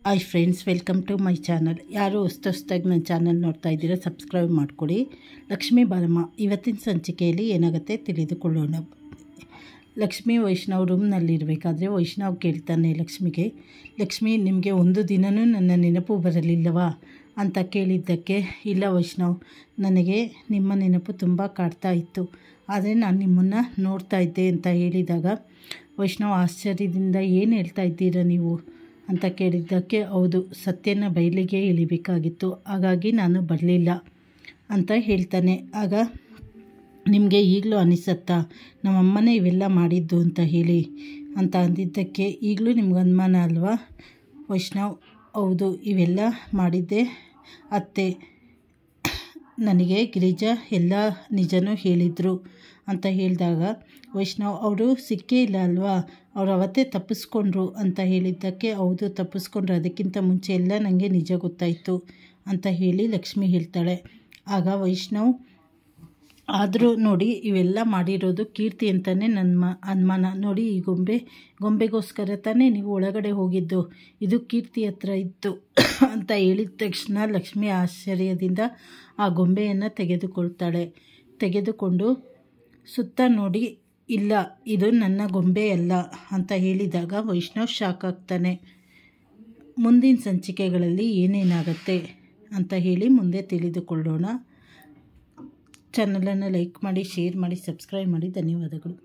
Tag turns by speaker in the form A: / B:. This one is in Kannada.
A: Hi friends, welcome to my channel. ಯಾರು ಹೊಸ್ದಾಗಿ ನನ್ನ ಚಾನಲ್ ನೋಡ್ತಾ ಇದ್ದೀರಾ, ಸಬ್ಸ್ಕ್ರೈಬ್ ಮಾಡಿಕೊಡಿ. ಲಕ್ಷ್ಮೀ ಬಾರಮ್ಮ ಇವತ್ತಿನ ಸಂಚಿಕೆಯಲ್ಲಿ ಏನಾಗುತ್ತೆ ತಿಳಿದುಕೊಳ್ಳೋಣ. ಲಕ್ಷ್ಮೀ ವೈಷ್ಣವ್ ರೂಮ್ನಲ್ಲಿರಬೇಕಾದ್ರೆ ವೈಷ್ಣವ್ ಕೇಳ್ತಾನೆ ಲಕ್ಷ್ಮಿಗೆ, ಲಕ್ಷ್ಮಿ ನಿಮಗೆ ಒಂದು ದಿನವೂ ನನ್ನ ನೆನಪು ಬರಲಿಲ್ಲವಾ ಅಂತ ಕೇಳಿದ್ದಕ್ಕೆ, ಇಲ್ಲ ವೈಷ್ಣವ್, ನನಗೆ ನಿಮ್ಮ ನೆನಪು ತುಂಬ ಕಾಡ್ತಾ ಇತ್ತು, ಆದರೆ ನಾನು ನಿಮ್ಮನ್ನು ನೋಡ್ತಾ ಇದ್ದೆ ಅಂತ ಹೇಳಿದಾಗ ವೈಷ್ಣವ್ ಆಶ್ಚರ್ಯದಿಂದ, ಏನು ಹೇಳ್ತಾ ಇದ್ದೀರಾ ನೀವು ಅಂತ ಕೇಳಿದ್ದಕ್ಕೆ, ಹೌದು, ಸತ್ಯನ ಬಯಲಿಗೆ ಇಳಿಬೇಕಾಗಿತ್ತು, ಹಾಗಾಗಿ ನಾನು ಬರಲಿಲ್ಲ ಅಂತ ಹೇಳ್ತಾನೆ. ಆಗ ನಿಮಗೆ ಈಗಲೂ ಅನಿಸುತ್ತಾ ನಮ್ಮಮ್ಮನೇ ಇವೆಲ್ಲ ಮಾಡಿದ್ದು ಅಂತ ಹೇಳಿ ಅಂತ ಅಂದಿದ್ದಕ್ಕೆ, ಈಗಲೂ ನಿಮ್ಗೆ ಅನುಮಾನ ಅಲ್ವಾ ವೈಷ್ಣವ್? ಹೌದು, ಇವೆಲ್ಲ ಮಾಡಿದ್ದೆ ಅತ್ತೆ, ನನಗೆ ಗಿರಿಜಾ ಎಲ್ಲ ನಿಜನೂ ಹೇಳಿದರು ಅಂತ ಹೇಳಿದಾಗ ವೈಷ್ಣವ್, ಅವರು ಸಿಕ್ಕೇ ಇಲ್ಲ ಅಲ್ವಾ, ಅವ್ರು ಅವತ್ತೇ ತಪ್ಪಿಸ್ಕೊಂಡ್ರು ಅಂತ ಹೇಳಿದ್ದಕ್ಕೆ, ಹೌದು ತಪ್ಪಿಸ್ಕೊಂಡ್ರು, ಅದಕ್ಕಿಂತ ಮುಂಚೆ ಎಲ್ಲ ನನಗೆ ನಿಜ ಗೊತ್ತಾಯಿತು ಅಂತ ಹೇಳಿ ಲಕ್ಷ್ಮಿ ಹೇಳ್ತಾಳೆ. ಆಗ ವೈಷ್ಣವ್, ಆದರೂ ನೋಡಿ ಇವೆಲ್ಲ ಮಾಡಿರೋದು ಕೀರ್ತಿ ಅಂತಲೇ ನನ್ನ ಅನುಮಾನ. ನೋಡಿ, ಈ ಗೊಂಬೆಗೋಸ್ಕರ ತಾನೇ ನೀವು ಒಳಗಡೆ ಹೋಗಿದ್ದು, ಇದು ಕೀರ್ತಿ ಹತ್ರ ಇತ್ತು ಅಂತ ಹೇಳಿದ ತಕ್ಷಣ ಲಕ್ಷ್ಮಿ ಆಶ್ಚರ್ಯದಿಂದ ಆ ಗೊಂಬೆಯನ್ನು ತೆಗೆದುಕೊಂಡು ಸುತ್ತ ನೋಡಿ, ಇಲ್ಲ ಇದು ನನ್ನ ಗೊಂಬೆ ಅಲ್ಲ ಅಂತ ಹೇಳಿದಾಗ ವೈಷ್ಣವ್ ಶಾಕ್ ಆಗ್ತಾನೆ. ಮುಂದಿನ ಸಂಚಿಕೆಗಳಲ್ಲಿ ಏನೇನಾಗುತ್ತೆ ಅಂತ ಹೇಳಿ ಮುಂದೆ ತಿಳಿದುಕೊಳ್ಳೋಣ. ಚಾನಲನ್ನು ಲೈಕ್ ಮಾಡಿ, ಶೇರ್ ಮಾಡಿ, ಸಬ್ಸ್ಕ್ರೈಬ್ ಮಾಡಿ. ಧನ್ಯವಾದಗಳು.